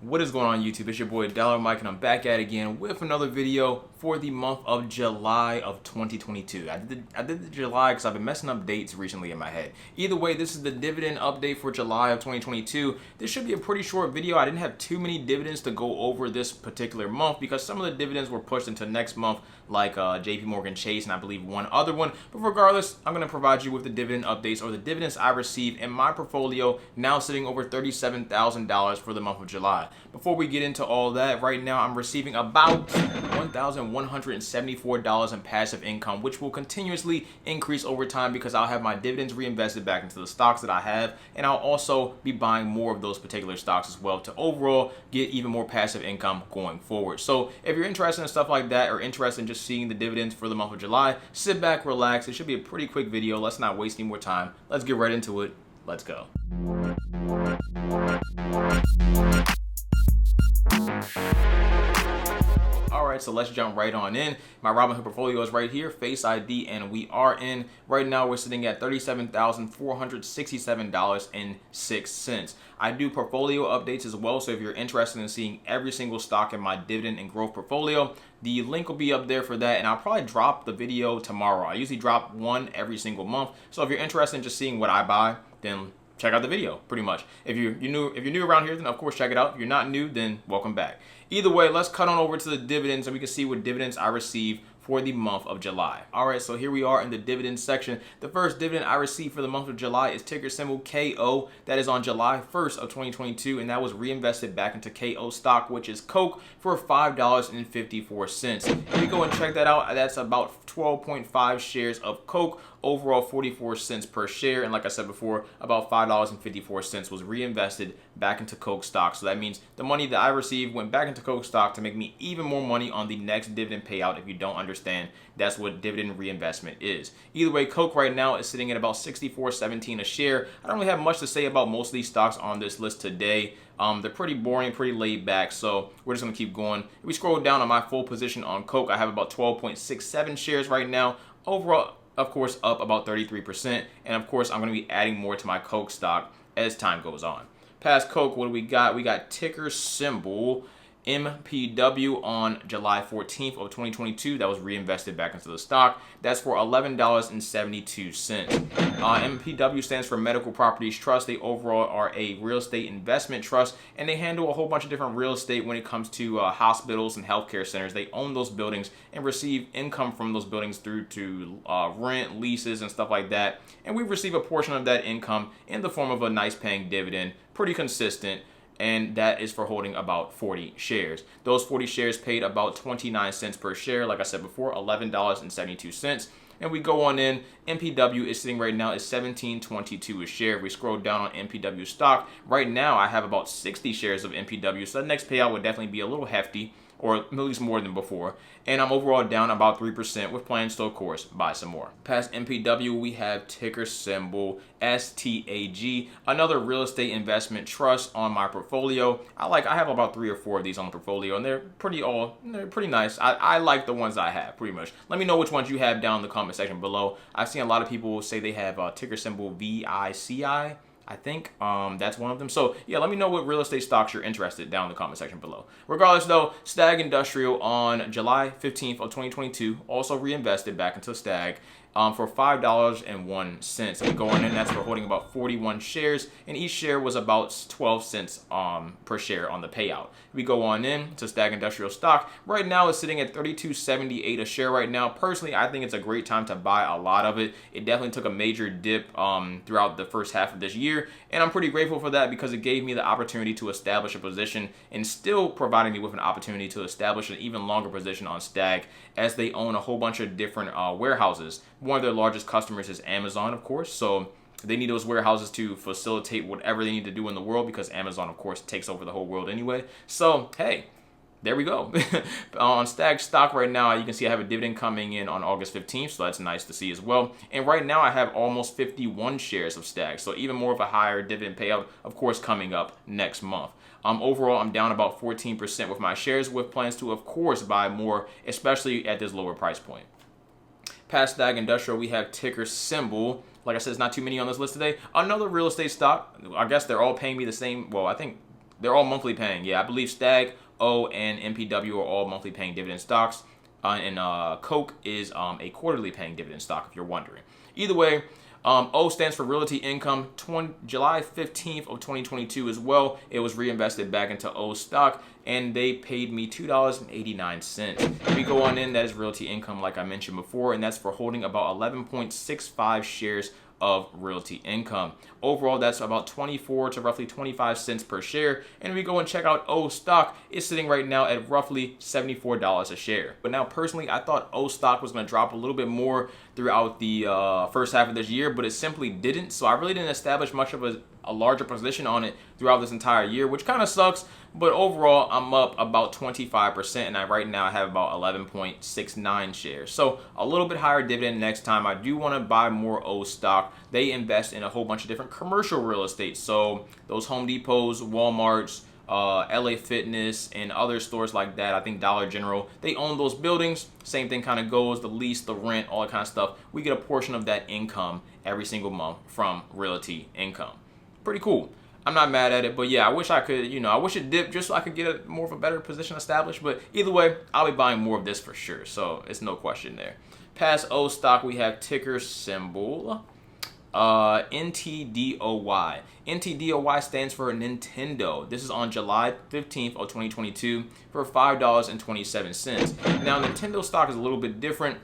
What is going on YouTube? It's your boy Dollar Mike and I'm back at it again with another video for the month of July of 2022. I did the July because I've been messing up dates recently in my head. Either way, this is the dividend update for July of 2022. This should be a pretty short video. I didn't have too many dividends to go over this particular month because some of the dividends were pushed into next month, like JPMorgan Chase and I believe one other one. But regardless, I'm going to provide you with the dividend updates or the dividends I received in my portfolio, now sitting over $37,000 for the month of July. Before we get into all that, right now I'm receiving about $1,174 in passive income, which will continuously increase over time because I'll have my dividends reinvested back into the stocks that I have, and I'll also be buying more of those particular stocks as well to overall get even more passive income going forward. So if you're interested in stuff like that or interested in just seeing the dividends for the month of July, sit back, relax. It should be a pretty quick video. Let's not waste any more time. Let's get right into it. Let's go. Alright, so let's jump right on in. My Robinhood portfolio is right here, Face ID, and we are in. Right now, we're sitting at $37,467.06. I do portfolio updates as well, so if you're interested in seeing every single stock in my dividend and growth portfolio, the link will be up there for that, and I'll probably drop the video tomorrow. I usually drop one every single month, so if you're interested in just seeing what I buy, then check out the video, pretty much. If you're new around here, then of course check it out. If you're not new, then welcome back. Either way, let's cut on over to the dividends and we can see what dividends I received for the month of July. All right, so here we are in the dividend section. The first dividend I received for the month of July is ticker symbol KO. That is on July 1st of 2022, and that was reinvested back into KO stock, which is Coke, for $5.54. If you go and check that out, that's about 12.5 shares of Coke, overall 44 cents per share, and like I said before, about $5.54 was reinvested back into Coke stock. So that means the money that I received went back into Coke stock to make me even more money on the next dividend payout. If you don't understand, that's what dividend reinvestment is. Either way, Coke right now is sitting at about $64.17 a share. I don't really have much to say about most of these stocks on this list today. They're pretty boring, pretty laid back, so we're just gonna keep going. If we scroll down on my full position on Coke, I have about 12.67 shares right now. Overall, of course, up about 33%, and of course, I'm gonna be adding more to my Coke stock as time goes on. Past Coke, what do we got? We got ticker symbol MPW on July 14th of 2022. That was reinvested back into the stock. That's for $11.72. MPW stands for Medical Properties Trust. They overall are a real estate investment trust, and they handle a whole bunch of different real estate when it comes to hospitals and healthcare centers. They own those buildings and receive income from those buildings through to rent, leases, and stuff like that. And we receive a portion of that income in the form of a nice paying dividend, pretty consistent. And that is for holding about 40 shares. Those 40 shares paid about 29 cents per share. Like I said before, $11.72. And we go on in, MPW is sitting right now at $17.22 a share. If we scroll down on MPW stock, right now I have about 60 shares of MPW. So the next payout would definitely be a little hefty, or at least more than before. And I'm overall down about 3% with plans to, of course, buy some more. Past MPW, we have ticker symbol STAG, another real estate investment trust on my portfolio. I have about 3 or 4 of these on the portfolio, and they're pretty nice. I like the ones I have, pretty much. Let me know which ones you have down in the comment section below. I've seen a lot of people say they have ticker symbol VICI. I think that's one of them. So yeah, let me know what real estate stocks you're interested in down in the comment section below. Regardless though, STAG Industrial on July 15th of 2022 also reinvested back into STAG for $5.01. And going in, that's for holding about 41 shares, and each share was about 12 cents per share on the payout. We go on in to STAG Industrial stock. Right now it's sitting at $32.78 a share right now. Personally, I think it's a great time to buy a lot of it. It definitely took a major dip throughout the first half of this year, and I'm pretty grateful for that because it gave me the opportunity to establish a position and still providing me with an opportunity to establish an even longer position on STAG, as they own a whole bunch of different warehouses. One of their largest customers is Amazon, of course, so they need those warehouses to facilitate whatever they need to do in the world because Amazon, of course, takes over the whole world anyway. So, hey, there we go. On STAG stock right now, you can see I have a dividend coming in on August 15th, so that's nice to see as well. And right now, I have almost 51 shares of STAG, so even more of a higher dividend payout, of course, coming up next month. Overall, I'm down about 14% with my shares, with plans to, of course, buy more, especially at this lower price point. Past STAG Industrial, we have ticker symbol. Like I said, it's not too many on this list today. Another real estate stock. I guess they're all paying me the same. Well, I think They're all monthly paying. Yeah, I believe STAG, O, and MPW are all monthly paying dividend stocks. And Coke is a quarterly paying dividend stock, if you're wondering. Either way, O stands for Realty Income. July 15th of 2022 as well, it was reinvested back into O stock, and they paid me $2.89. If we go on in, that is Realty Income, like I mentioned before, and that's for holding about 11.65 shares of Realty Income. Overall, that's about 24 to roughly 25 cents per share. And we go and check out O stock, it's sitting right now at roughly $74 a share. But now personally, I thought O stock was going to drop a little bit more throughout the first half of this year, but it simply didn't. So I really didn't establish much of a larger position on it throughout this entire year, which kind of sucks. But overall, I'm up about 25%, and right now I have about 11.69 shares. So a little bit higher dividend next time. I do want to buy more O stock. They invest in a whole bunch of different commercial real estate. So those Home Depots, Walmarts, LA Fitness, and other stores like that. I think Dollar General, they own those buildings. Same thing kind of goes, the lease, the rent, all that kind of stuff. We get a portion of that income every single month from Realty Income. Pretty cool. I'm not mad at it, but yeah, I wish I could, I wish it dipped just so I could get more of a better position established. But either way, I'll be buying more of this for sure. So it's no question there. Past O stock, we have ticker symbol NTDOY. NTDOY stands for Nintendo. This is on July 15th of 2022 for $5.27. Now, Nintendo stock is a little bit different.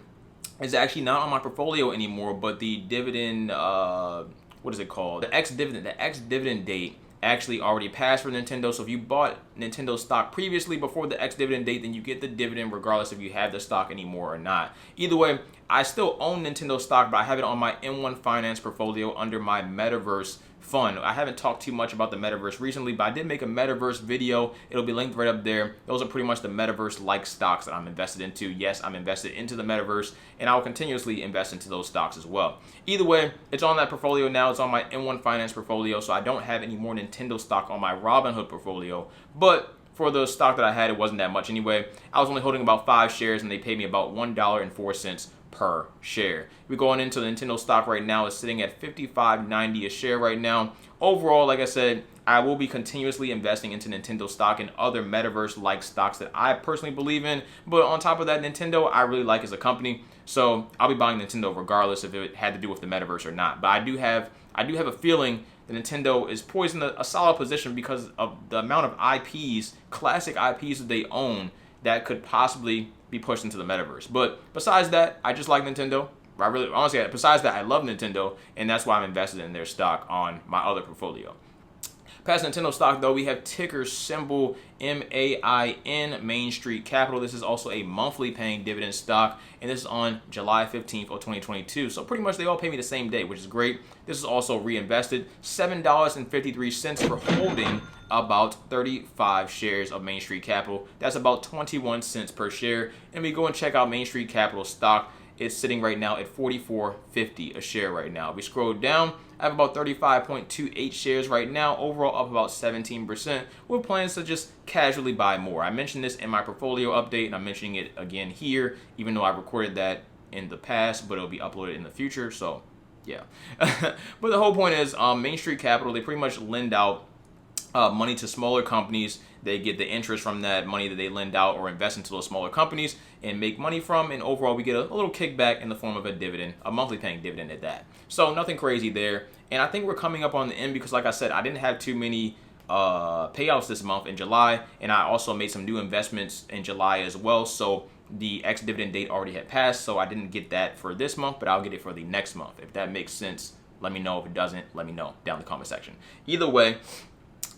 It's actually not on my portfolio anymore, but the dividend, what is it called? The ex-dividend date actually already passed for Nintendo. So if you bought Nintendo stock previously before the ex-dividend date, then you get the dividend regardless if you have the stock anymore or not. Either way, I still own Nintendo stock, but I have it on my M1 Finance portfolio under my Metaverse fund. I haven't talked too much about the Metaverse recently, but I did make a Metaverse video. It'll be linked right up there. Those are pretty much the Metaverse-like stocks that I'm invested into. Yes, I'm invested into the Metaverse, and I will continuously invest into those stocks as well. Either way, it's on that portfolio now. It's on my M1 Finance portfolio, so I don't have any more Nintendo stock on my Robinhood portfolio. But for the stock that I had, it wasn't that much anyway. I was only holding about 5 shares, and they paid me about $1.04 per share. We're going into the Nintendo stock right now. It's sitting at $55.90 a share right now. Overall, like I said, I will be continuously investing into Nintendo stock and other metaverse-like stocks that I personally believe in. But on top of that, Nintendo, I really like as a company. So I'll be buying Nintendo regardless if it had to do with the metaverse or not. But I do have a feeling that Nintendo is poised in a solid position because of the amount of IPs, classic IPs that they own that could possibly be pushed into the metaverse. But besides that, I just like Nintendo. Besides that, I love Nintendo, and that's why I'm invested in their stock on my other portfolio. Past Nintendo stock, though, we have ticker symbol MAIN, Main Street Capital. This is also a monthly paying dividend stock, and this is on July 15th of 2022. So pretty much they all pay me the same day, which is great. This is also reinvested, $7.53 for holding about 35 shares of Main Street Capital. That's about 21 cents per share. And we go and check out Main Street Capital stock. It's sitting right now at $44.50 a share right now. If we scroll down, I have about 35.28 shares right now, overall up about 17%, with plans to just casually buy more. I mentioned this in my portfolio update, and I'm mentioning it again here, even though I recorded that in the past, but it'll be uploaded in the future, so yeah. But the whole point is, Main Street Capital, they pretty much lend out money to smaller companies. They get the interest from that money that they lend out or invest into those smaller companies and make money from. And overall, we get a little kickback in the form of a dividend, a monthly paying dividend at that. So nothing crazy there. And I think we're coming up on the end because, like I said, I didn't have too many payouts this month in July. And I also made some new investments in July as well. So the ex-dividend date already had passed. So I didn't get that for this month, but I'll get it for the next month. If that makes sense, let me know. If it doesn't, let me know down in the comment section. Either way,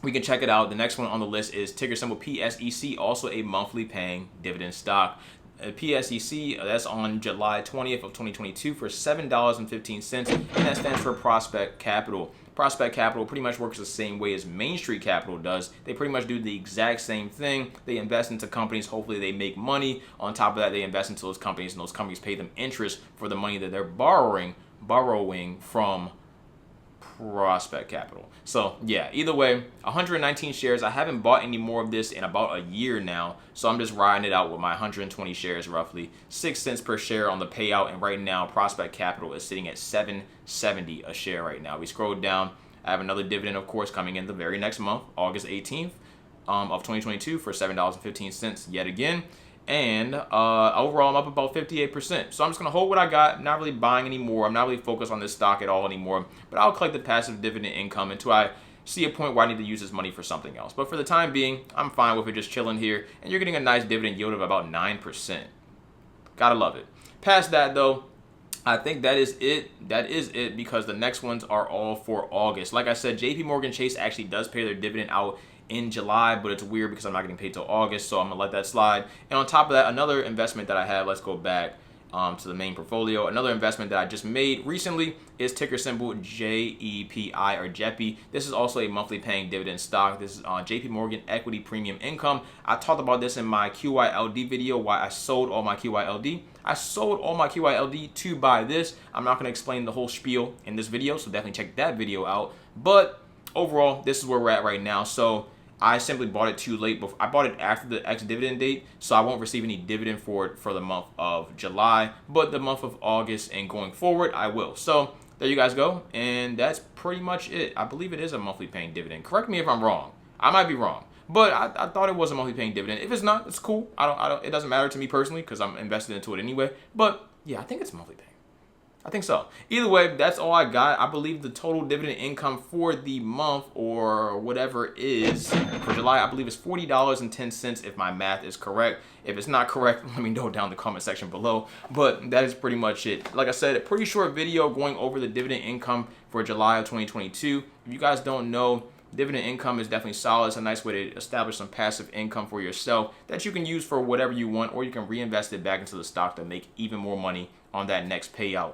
we can check it out. The next one on the list is ticker symbol PSEC, also a monthly paying dividend stock. PSEC, that's on July 20th of 2022 for $7.15, and that stands for Prospect Capital. Prospect Capital pretty much works the same way as Main Street Capital does. They pretty much do the exact same thing. They invest into companies. Hopefully they make money. On top of that, they invest into those companies, and those companies pay them interest for the money that they're borrowing from Prospect Capital. So yeah, either way, 119 shares. I haven't bought any more of this in about a year now, so I'm just riding it out with my 120 shares, roughly 6 cents per share on the payout. And right now, Prospect Capital is sitting at $7.70 a share right now. We scrolled down. I have another dividend, of course, coming in the very next month, August 18th. of 2022 for $7.15 yet again. And overall, I'm up about 58%. So I'm just going to hold what I got. I'm not really buying anymore. I'm not really focused on this stock at all anymore. But I'll collect the passive dividend income until I see a point where I need to use this money for something else. But for the time being, I'm fine with it just chilling here. And you're getting a nice dividend yield of about 9%. Gotta love it. Past that, though, I think that is it. That is it, because the next ones are all for August. Like I said, JPMorgan Chase actually does pay their dividend out in July, but it's weird because I'm not getting paid till August, so I'm gonna let that slide. And on top of that, another investment that I have, let's go back to the main portfolio. Another investment that I just made recently is ticker symbol JEPI or JEPI. This is also a monthly paying dividend stock. This is on JPMorgan Equity Premium Income. I talked about this in my QYLD video, why I sold all my QYLD. I sold all my QYLD to buy this. I'm not going to explain the whole spiel in this video, so definitely check that video out. But overall, this is where we're at right now. So I simply bought it too late. I bought it after the ex-dividend date, so I won't receive any dividend for it for the month of July. But the month of August and going forward, I will. So there you guys go. And that's pretty much it. I believe it is a monthly paying dividend. Correct me if I'm wrong. I might be wrong. But I thought it was a monthly paying dividend. If it's not, it's cool. It doesn't matter to me personally because I'm invested into it anyway. But yeah, I think it's monthly paying. I think so. Either way, that's all I got. I believe the total dividend income for the month or whatever is for July, I believe it's $40.10 if my math is correct. If it's not correct, let me know down in the comment section below. But that is pretty much it. Like I said, a pretty short video going over the dividend income for July of 2022. If you guys don't know, dividend income is definitely solid. It's a nice way to establish some passive income for yourself that you can use for whatever you want, or you can reinvest it back into the stock to make even more money on that next payout.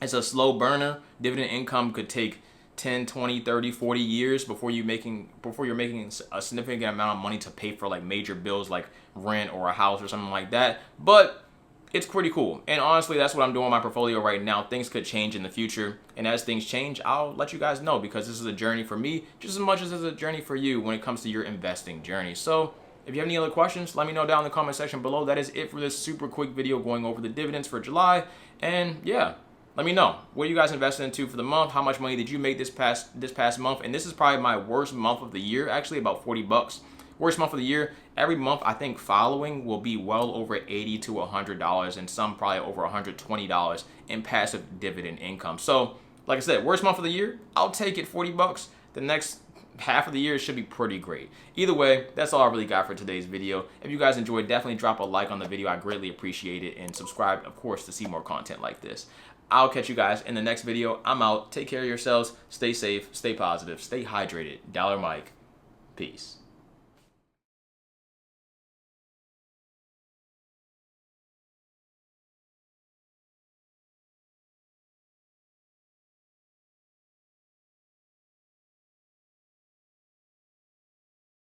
It's a slow burner. Dividend income could take 10, 20, 30, 40 years before you're making a significant amount of money to pay for like major bills like rent or a house or something like that. But it's pretty cool. And honestly, that's what I'm doing in my portfolio right now. Things could change in the future. And as things change, I'll let you guys know, because this is a journey for me just as much as it's a journey for you when it comes to your investing journey. So if you have any other questions, let me know down in the comment section below. That is it for this super quick video going over the dividends for July. And yeah, let me know, what are you guys invested into for the month? How much money did you make this past month? And this is probably my worst month of the year, actually about 40 bucks. Worst month of the year. Every month I think following will be well over $80 to $100, and some probably over $120 in passive dividend income. So like I said, worst month of the year, I'll take it, 40 bucks. The next half of the year should be pretty great. Either way, that's all I really got for today's video. If you guys enjoyed, definitely drop a like on the video. I greatly appreciate it, and subscribe, of course, to see more content like this. I'll catch you guys in the next video. I'm out. Take care of yourselves. Stay safe. Stay positive. Stay hydrated. Dollar Mike. Peace.